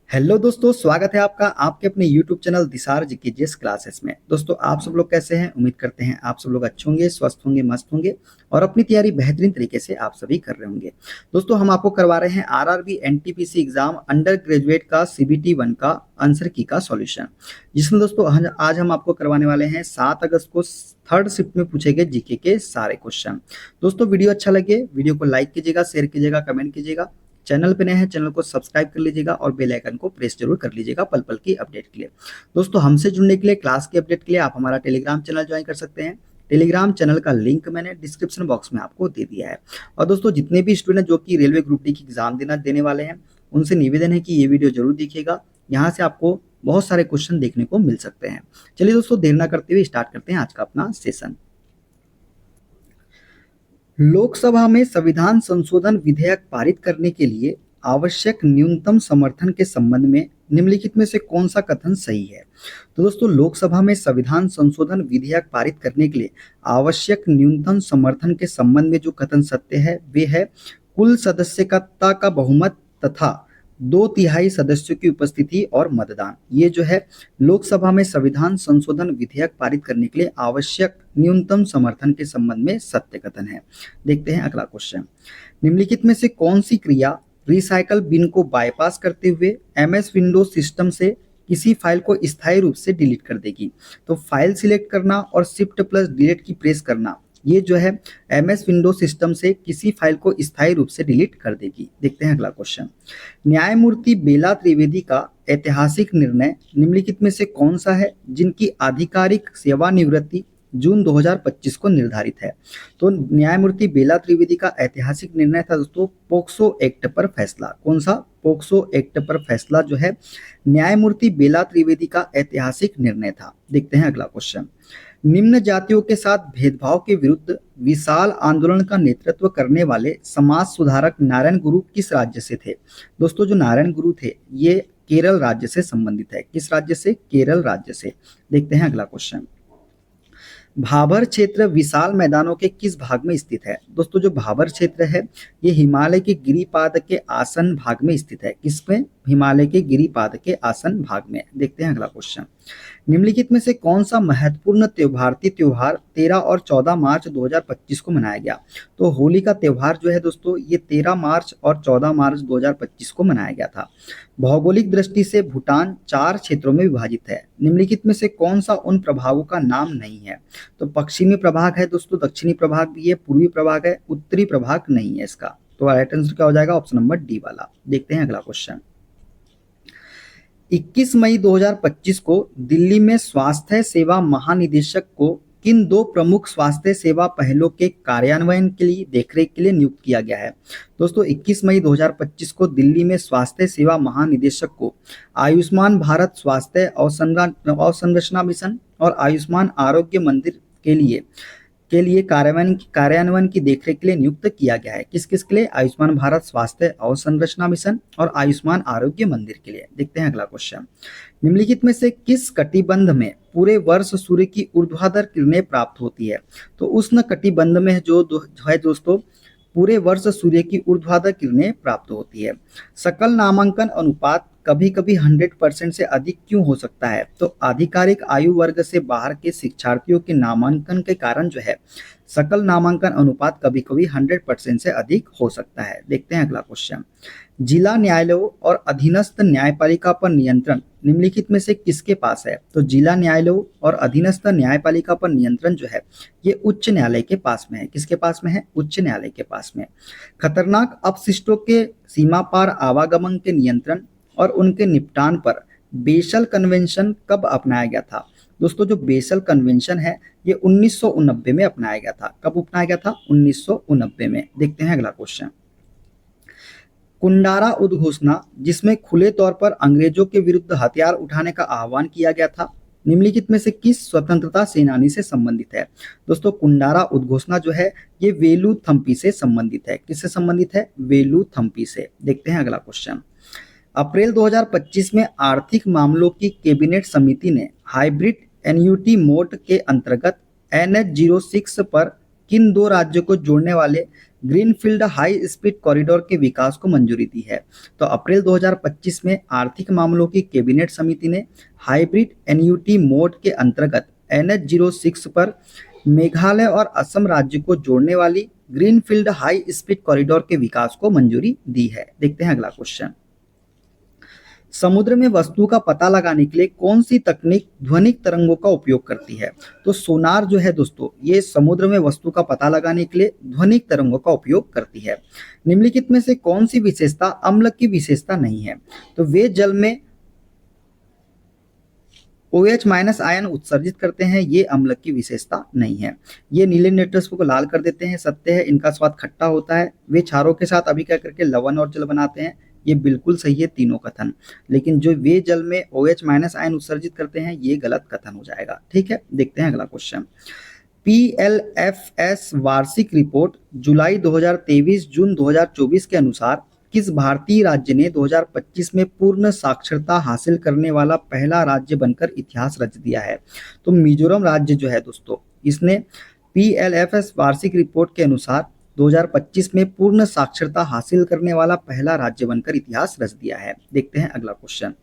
Hello दोस्तों, स्वागत है आपका आपके अपने YouTube चैनल दिसार जीकेजीएस क्लासेस में। दोस्तों, आप सब लोग कैसे हैं? उम्मीद करते हैं आप सब लोग अच्छे होंगे, स्वस्थ होंगे, मस्त होंगे और अपनी तैयारी बेहतरीन तरीके से आप सभी कर रहे होंगे। दोस्तों, हम आपको करवा रहे हैं RRB NTPC exam under graduate का सीबीटी 1 का आंसर की का सॉल्यूशन, जिसमें दोस्तों आज हम आपको करवाने वाले हैं 7 अगस्त को थर्ड शिफ्ट में पूछे गए जीके के सारे क्वेश्चन। दोस्तों, वीडियो अच्छा लगे वीडियो को लाइक कीजिएगा, शेयर कीजिएगा, कमेंट कीजिएगा। चैनल पे नए हैं चैनल को सब्सक्राइब कर लीजिएगा और बेल आइकन को प्रेस जरूर कर लीजिएगा पल पल की अपडेट के लिए। दोस्तों, हमसे जुड़ने के लिए, क्लास की अपडेट के लिए आप हमारा टेलीग्राम चैनल ज्वाइन कर सकते हैं। टेलीग्राम चैनल का लिंक मैंने डिस्क्रिप्शन बॉक्स में आपको दे दिया है। और दोस्तों, जितने भी स्टूडेंट जो कि रेलवे ग्रुप डी की एग्जाम देने वाले हैं, उनसे निवेदन है कि ये वीडियो जरूर देखिएगा। यहाँ से आपको बहुत सारे क्वेश्चन देखने को मिल सकते हैं। चलिए दोस्तों, देर ना करते हुए स्टार्ट करते हैं आज का अपना सेशन। लोकसभा में संविधान संशोधन विधेयक पारित करने के लिए आवश्यक न्यूनतम समर्थन के संबंध में निम्नलिखित में से कौन सा कथन सही है? तो दोस्तों, लोकसभा में संविधान संशोधन विधेयक पारित करने के लिए आवश्यक न्यूनतम समर्थन के संबंध में जो कथन सत्य है वे है कुल सदस्यता का बहुमत तथा 2/3 सदस्यों की उपस्थिति और मतदान। ये जो है लोकसभा में संविधान संशोधन विधेयक पारित करने के लिए आवश्यक न्यूनतम समर्थन के संबंध में सत्य कथन है। देखते हैं अगला क्वेश्चन। निम्नलिखित में से कौन सी क्रिया रिसाइकल बिन को बाईपास करते हुए एमएस विंडोज सिस्टम से किसी फाइल को स्थायी रूप से डिलीट कर देगी? तो फाइल सिलेक्ट करना और शिफ्ट प्लस डिलीट की प्रेस करना, ये जो है एमएस विंडोज सिस्टम से किसी फाइल को स्थायी रूप से डिलीट कर देगी। देखते हैं अगला क्वेश्चन। न्यायमूर्ति बेला त्रिवेदी का ऐतिहासिक निर्णय निम्नलिखित में से कौन सा है जिनकी आधिकारिक सेवानिवृत्ति जून 2025 को निर्धारित है? तो न्यायमूर्ति बेला त्रिवेदी का ऐतिहासिक निर्णय था दोस्तों पोक्सो एक्ट पर फैसला। कौन सा? पोक्सो एक्ट पर फैसला जो है न्यायमूर्ति बेला त्रिवेदी का ऐतिहासिक निर्णय था। देखते हैं अगला क्वेश्चन। निम्न जातियों के साथ भेदभाव के विरुद्ध विशाल आंदोलन का नेतृत्व करने वाले समाज सुधारक नारायण गुरु किस राज्य से थे? दोस्तों, जो नारायण गुरु थे ये केरल राज्य से संबंधित है। किस राज्य से? केरल राज्य से। देखते हैं अगला क्वेश्चन। भाबर क्षेत्र विशाल मैदानों के किस भाग में स्थित है? दोस्तों, जो भाबर क्षेत्र है ये हिमालय के गिरिपाद के आसन भाग में स्थित है। किसमें? हिमालय के गिरिपाद के आसन भाग में। देखते हैं अगला क्वेश्चन। निम्नलिखित में से कौन सा महत्वपूर्ण भारतीय त्योहार 13 और 14 मार्च 2025 को मनाया गया? तो होली का त्योहार जो है दोस्तों ये 13 मार्च और 14 मार्च 2025 को मनाया गया था। भौगोलिक दृष्टि से भूटान 4 क्षेत्रों में विभाजित है। निम्नलिखित में से कौन सा उन प्रभागों का नाम नहीं है? तो पश्चिमी प्रभाग है दोस्तों, दक्षिणी प्रभाग भी है, पूर्वी प्रभाग है, उत्तरी प्रभाग नहीं है इसका। तो राइट आंसर क्या हो जाएगा? ऑप्शन नंबर डी वाला। देखते हैं अगला क्वेश्चन। 21 मई 2025 को दिल्ली में स्वास्थ्य सेवा महानिदेशक को किन 2 प्रमुख स्वास्थ्य सेवा पहलों के कार्यान्वयन के लिए देखरेख के लिए नियुक्त किया गया है? दोस्तों, 21 मई 2025 को दिल्ली में स्वास्थ्य सेवा महानिदेशक को आयुष्मान भारत स्वास्थ्य अवसंरचना मिशन और आयुष्मान आरोग्य मंदिर के लिए कार्यान्वयन की देखरेख के लिए नियुक्त किया गया है। किस किस के लिए? आयुष्मान भारत स्वास्थ्य अवसंरचना मिशन और आयुष्मान आरोग्य मंदिर के लिए। देखते हैं अगला क्वेश्चन। निम्नलिखित में से किस कटिबंध में पूरे वर्ष सूर्य की ऊर्ध्वाधर किरणें प्राप्त होती है? तो उष्ण कटिबंध में जो है दोस्तों पूरे वर्ष सूर्य की ऊर्ध्वाधर किरणें प्राप्त होती है। सकल नामांकन अनुपात कभी कभी 100% से अधिक क्यों हो सकता है? तो आधिकारिक आयु वर्ग से बाहर के शिक्षार्थियों के नामांकन के कारण जो है सकल नामांकन अनुपात कभी कभी 100% से अधिक हो सकता है। देखते हैं अगला क्वेश्चन। जिला न्यायालयों और अधीनस्थ न्यायपालिका पर नियंत्रण निम्नलिखित में से किसके पास है? तो जिला न्यायालयों और अधीनस्थ न्यायपालिका पर नियंत्रण जो है ये उच्च न्यायालय के पास में है। किसके पास में है? उच्च न्यायालय के पास में। खतरनाक अपशिष्टों के सीमा पार आवागमन के नियंत्रण और उनके निपटान पर बेसल कन्वेंशन कब अपनाया गया था? दोस्तों, जो बेसल कन्वेंशन है ये 1990 में अपनाया गया था। कब अपनाया गया था? 1990 में। देखते हैं अगला क्वेश्चन। कुंडारा उद्घोषणा जिसमें खुले तौर पर अंग्रेजों के विरुद्ध हथियार उठाने का आह्वान किया गया था, निम्नलिखित में से किस स्वतंत्रता सेनानी से संबंधित है? दोस्तों, कुंडारा उद्घोषणा जो है ये वेलू थम्पी से संबंधित है। किससे संबंधित है? वेलू थम्पी से। देखते हैं अगला क्वेश्चन। अप्रैल 2025 में आर्थिक मामलों की कैबिनेट समिति ने हाइब्रिड एन्युटी मोड के अंतर्गत NH06 पर किन दो राज्यों को जोड़ने वाले ग्रीनफील्ड हाई स्पीड कॉरिडोर के विकास को मंजूरी दी है? तो अप्रैल 2025 में आर्थिक मामलों की कैबिनेट समिति ने हाइब्रिड एनयूटी मोड के अंतर्गत NH06 पर मेघालय और असम राज्य को जोड़ने वाली ग्रीनफील्ड हाई स्पीड कॉरिडोर के विकास को मंजूरी दी है। देखते हैं अगला क्वेश्चन। समुद्र में वस्तु का पता लगाने के लिए कौन सी तकनीक ध्वनिक तरंगों का उपयोग करती है? तो सोनार जो है दोस्तों, ये समुद्र में वस्तु का पता लगाने के लिए ध्वनिक तरंगों का उपयोग करती है। निम्नलिखित में से कौन सी विशेषता अम्ल की विशेषता नहीं है? तो वे जल में OH- आयन उत्सर्जित करते हैं, ये अम्ल की विशेषता नहीं है। ये नीले नेत्रस्प को लाल कर देते हैं, सत्य है। इनका स्वाद खट्टा होता है। वे क्षारों के साथ अभिक्रिया करके लवण और जल बनाते हैं, ये बिल्कुल सही है तीनों कथन। लेकिन जो वे जल में OH- आयन उत्सर्जित करते हैं, ये गलत कथन हो जाएगा। ठीक है, देखते हैं अगला क्वेश्चन। PLFS वार्षिक रिपोर्ट जुलाई 2023 जून 2024 के अनुसार किस भारतीय राज्य ने 2025 में पूर्ण साक्षरता हासिल करने वाला पहला राज्य बनकर इतिहास रच दिया है? तो मिजोरम राज्य जो है दोस्तों, इसने PLFS वार्षिक रिपोर्ट के अनुसार 2025 में पूर्ण साक्षरता हासिल करने वाला पहला राज्य बनकर इतिहास रच दिया है। देखते हैं अगला क्वेश्चन।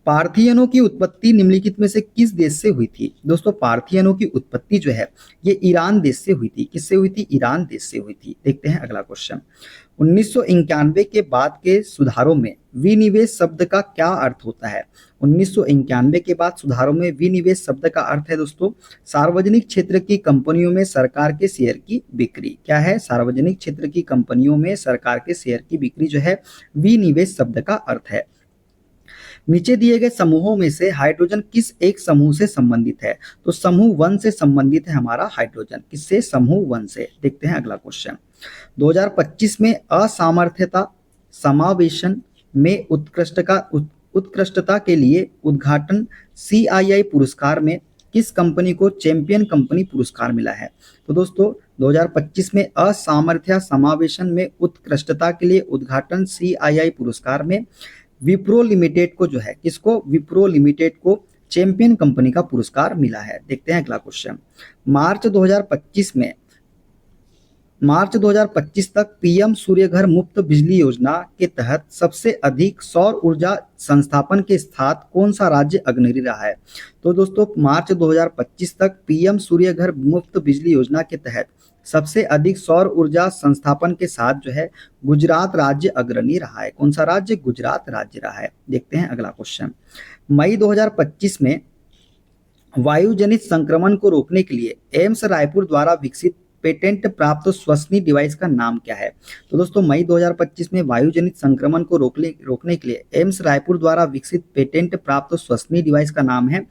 पार्थियनों की उत्पत्ति निम्नलिखित में से किस देश से हुई थी? दोस्तों, पार्थियनों की उत्पत्ति जो है ये ईरान देश से हुई थी। किससे हुई थी? ईरान देश से हुई थी। देखते हैं अगला क्वेश्चन। 1991 के बाद के सुधारों में विनिवेश शब्द का क्या अर्थ होता है? 1991 के बाद सुधारों में विनिवेश शब्द का अर्थ है दोस्तों, सार्वजनिक क्षेत्र की कंपनियों में सरकार के शेयर की बिक्री। क्या है? सार्वजनिक क्षेत्र की कंपनियों में सरकार के शेयर की बिक्री जो है विनिवेश शब्द का अर्थ है। नीचे दिए गए समूहों में से हाइड्रोजन किस एक समूह से संबंधित है? तो समूह 1 से संबंधित है हमारा हाइड्रोजन। किससे? समूह 1 से। देखते हैं अगला क्वेश्चन। 2025 में असामर्थ्यता समावेशन में उत्कृष्टता के लिए उद्घाटन CII पुरस्कार में किस कंपनी को चैंपियन कंपनी पुरस्कार मिला है? तो दोस्तों, 2025 में असामर्थ्य समावेशन में उत्कृष्टता के लिए उद्घाटन CII पुरस्कार में विप्रो लिमिटेड को जो है, किसको? विप्रो लिमिटेड को चैंपियन कंपनी का पुरस्कार मिला है। देखते हैं अगला क्वेश्चन। मार्च 2025 तक PM सूर्य घर मुफ्त बिजली योजना के तहत सबसे अधिक सौर ऊर्जा संस्थापन के साथ कौन सा राज्य अग्रणी रहा है? तो दोस्तों, मार्च 2025 तक PM सूर्य घर मुफ्त बिजली योजना के तहत सबसे अधिक सौर ऊर्जा संस्थापन के साथ जो है गुजरात राज्य अग्रणी रहा है। कौन सा राज्य? गुजरात राज्य रहा है। देखते हैं अगला क्वेश्चन। मई 2025 में वायुजनित संक्रमण को रोकने के लिए एम्स रायपुर द्वारा विकसित पेटेंट प्राप्त श्वसनी डिवाइस का नाम क्या है? तो दोस्तों, मई 2025 में वायुजनित संक्रमण को रोकने के लिए एम्स रायपुर द्वारा विकसित पेटेंट प्राप्त श्वसनी डिवाइस का नाम है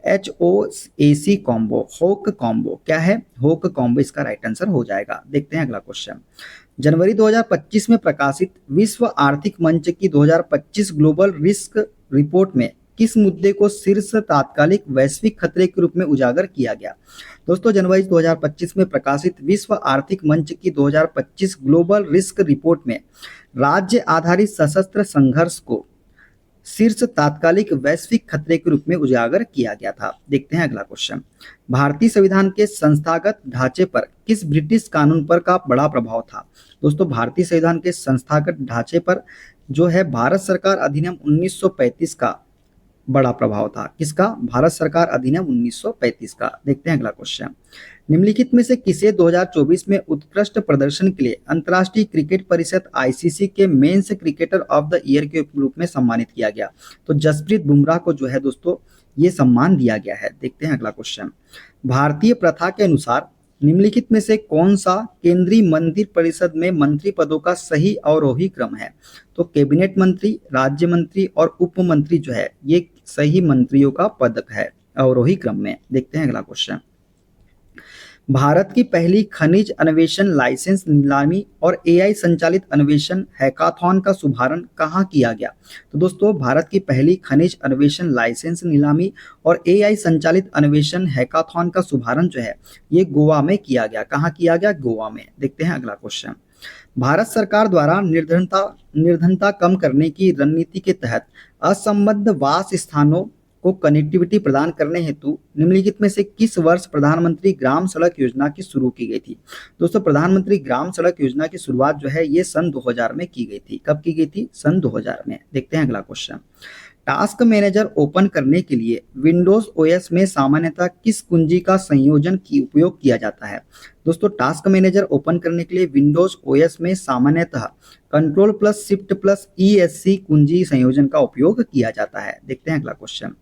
HOAC कॉम्बो, होक कॉम्बो। क्या है? होक कॉम्बो इसका राइट आंसर हो जाएगा। देखते हैं अगला क्वेश्चन। जनवरी 2025 में प्रकाशित विश्व आर्थिक मंच की 2025 ग्लोबल रिस्क रिपोर्ट में किस मुद्दे को शीर्ष तात्कालिक वैश्विक खतरे के रूप में उजागर किया गया? दोस्तों, जनवरी 2025 में प्रकाशित विश्व आर्थिक मंच की 2025 ग्लोबल रिस्क रिपोर्ट में राज्य आधारित सशस्त्र संघर्ष को शीर्ष तात्कालिक वैश्विक खतरे के रूप में उजागर किया गया था। देखते हैं अगला क्वेश्चन। भारतीय संविधान के संस्थागत ढांचे पर किस ब्रिटिश कानून पर का बड़ा प्रभाव था? दोस्तों, भारतीय संविधान के संस्थागत ढांचे पर जो है भारत सरकार अधिनियम 1935 का बड़ा प्रभाव था। किसका? भारत सरकार अधिनियम 1935 का। देखते हैं अगला क्वेश्चन। निम्नलिखित में से किसे 2024 में उत्कृष्ट प्रदर्शन के लिए अंतर्राष्ट्रीय क्रिकेट परिषद ICC के men's cricketer of the year के रूप में सम्मानित किया गया? तो जसप्रीत बुमराह को जो है दोस्तों ये सम्मान दिया गया है। देखते हैं अगला क्वेश्चन। भारतीय प्रथा के अनुसार निम्नलिखित में से कौन सा केंद्रीय मंत्रि परिषद में मंत्री पदों का सही अवरोही क्रम है? तो कैबिनेट मंत्री, राज्य मंत्री और उप मंत्री जो है ये सही मंत्रियों का पदक है अवरोही क्रम में। देखते हैं अगला क्वेश्चन। भारत की पहली खनिज अन्वेषण लाइसेंस नीलामी और AI संचालित अन्वेषण हैकाथॉन का शुभारंभ कहाँ किया गया? तो दोस्तों, भारत की पहली खनिज अन्वेषण लाइसेंस नीलामी और AI संचालित अन्वेषण हैकाथॉन का शुभारंभ जो है ये गोवा में किया गया। कहाँ किया गया? गोवा में। देखते हैं अगला क्वेश्चन। भारत सरकार द्वारा निर्धनता कम करने की रणनीति के तहत असंबद्ध वास स्थानों को कनेक्टिविटी प्रदान करने हेतु निम्नलिखित में से किस वर्ष प्रधानमंत्री ग्राम सड़क योजना की शुरू की गई थी। दोस्तों प्रधानमंत्री ग्राम सड़क योजना की शुरुआत जो है ये सन 2000 में की गई थी। कब की गई थी? सन 2000 में। देखते हैं अगला क्वेश्चन। टास्क मैनेजर ओपन करने के लिए विंडोज ओएस में सामान्यतः किस कुंजी का संयोजन की उपयोग किया जाता है। दोस्तों टास्क मैनेजर ओपन करने के लिए विंडोज ओएस में सामान्यतः control plus shift plus ESC कुंजी संयोजन का उपयोग किया जाता है। देखते हैं अगला क्वेश्चन।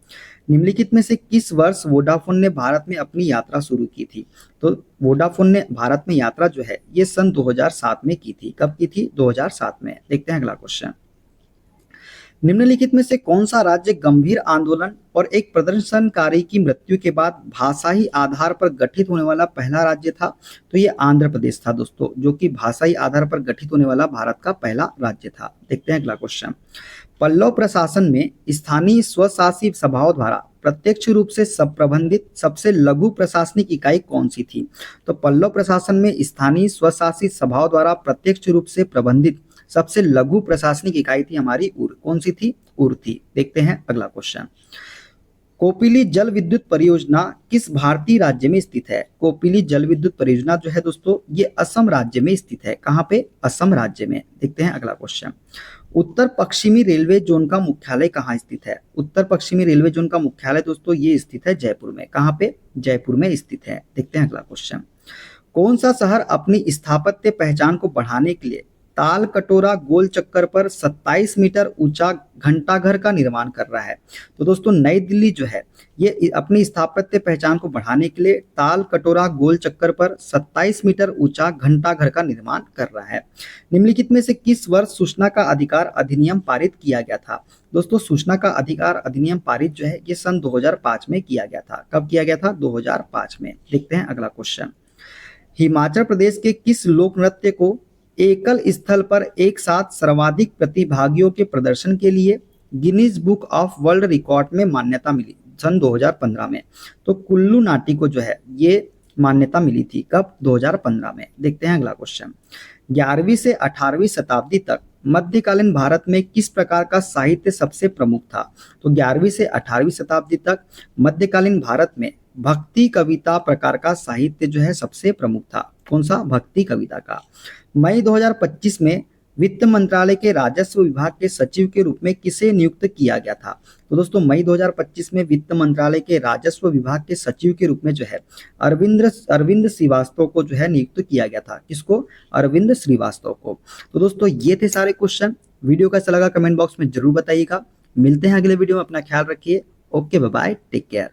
निम्नलिखित में से किस वर्ष वोडाफोन ने भारत में अपनी यात्रा शुरू की थी। तो वोडाफोन ने भारत में यात्रा जो है ये सन 2007 में की थी। कब की थी? 2007 में। देखते हैं अगला क्वेश्चन। निम्नलिखित में से कौन सा राज्य गंभीर आंदोलन और एक प्रदर्शनकारी की मृत्यु के बाद भाषाई आधार पर गठित होने वाला पहला राज्य था। तो ये आंध्र प्रदेश था दोस्तों, जो कि भाषाई आधार पर गठित होने वाला भारत का पहला राज्य था। देखते हैं अगला क्वेश्चन। पल्लव प्रशासन में स्थानीय स्वशासी सभाओं द्वारा प्रत्यक्ष रूप से सब प्रबंधित सबसे लघु प्रशासनिक इकाई कौन सी थी। तो पल्लव प्रशासन में स्थानीय स्वशासी सभाओं द्वारा प्रत्यक्ष रूप से प्रबंधित सबसे लघु प्रशासनिक इकाई थी हमारी उर। कौन सी थी? उर थी। देखते हैं अगला क्वेश्चन। कोपिली जल विद्युत परियोजना किस भारतीय राज्य में स्थित है। कोपिली जल विद्युत परियोजना जो है दोस्तों ये असम राज्य में स्थित है। कहाँ पे? असम राज्य में। देखते हैं अगला क्वेश्चन। उत्तर पश्चिमी रेलवे जोन का मुख्यालय कहाँ स्थित है। उत्तर पश्चिमी रेलवे जोन का मुख्यालय दोस्तों ये स्थित है जयपुर में। कहाँ पे? जयपुर में स्थित है। देखते हैं अगला क्वेश्चन। कौन सा शहर अपनी स्थापत्य पहचान को बढ़ाने के लिए ताल कटोरा गोल चक्कर पर 27 मीटर ऊंचा घंटाघर का निर्माण कर रहा है। तो दोस्तों नई दिल्ली जो है ये अपनी स्थापत्य पहचान को बढ़ाने के लिए ताल कटोरा गोल चक्कर पर 27 मीटर ऊंचा घंटाघर का निर्माण कर रहा है। निम्नलिखित में से किस वर्ष सूचना का अधिकार अधिनियम पारित किया गया था। दोस्तों सूचना का अधिकार अधिनियम पारित जो है ये सन 2005 में किया गया था। कब किया गया था? 2005 में। देखते हैं अगला क्वेश्चन। हिमाचल प्रदेश के किस लोक नृत्य को एकल स्थल पर एक साथ सर्वाधिक प्रतिभागियों के प्रदर्शन के लिए Guinness book of world record में मान्यता मिली सन 2015 में। तो कुल्लू नाटी को जो है ये मान्यता मिली थी। कब? 2015 में। देखते हैं अगला क्वेश्चन। 11वीं से 18वीं शताब्दी तक मध्यकालीन भारत में किस प्रकार का साहित्य सबसे प्रमुख था। तो 11वीं से 18वीं शताब्दी तक मध्यकालीन भारत में भक्ति कविता प्रकार का साहित्य जो है सबसे प्रमुख था। कौन सा? भक्ति कविता का। मई 2025 में वित्त मंत्रालय के राजस्व विभाग के सचिव के रूप में किसे नियुक्त किया गया था। तो दोस्तों मई 2025 में वित्त मंत्रालय के राजस्व विभाग के सचिव के रूप में जो है अरविंद श्रीवास्तव को जो है नियुक्त किया गया था। किसको? अरविंद श्रीवास्तव को। तो दोस्तों ये थे सारे क्वेश्चन। वीडियो कैसा लगा कमेंट बॉक्स में जरूर बताइएगा। मिलते हैं अगले वीडियो में। अपना ख्याल रखिए। Okay bye bye, take care.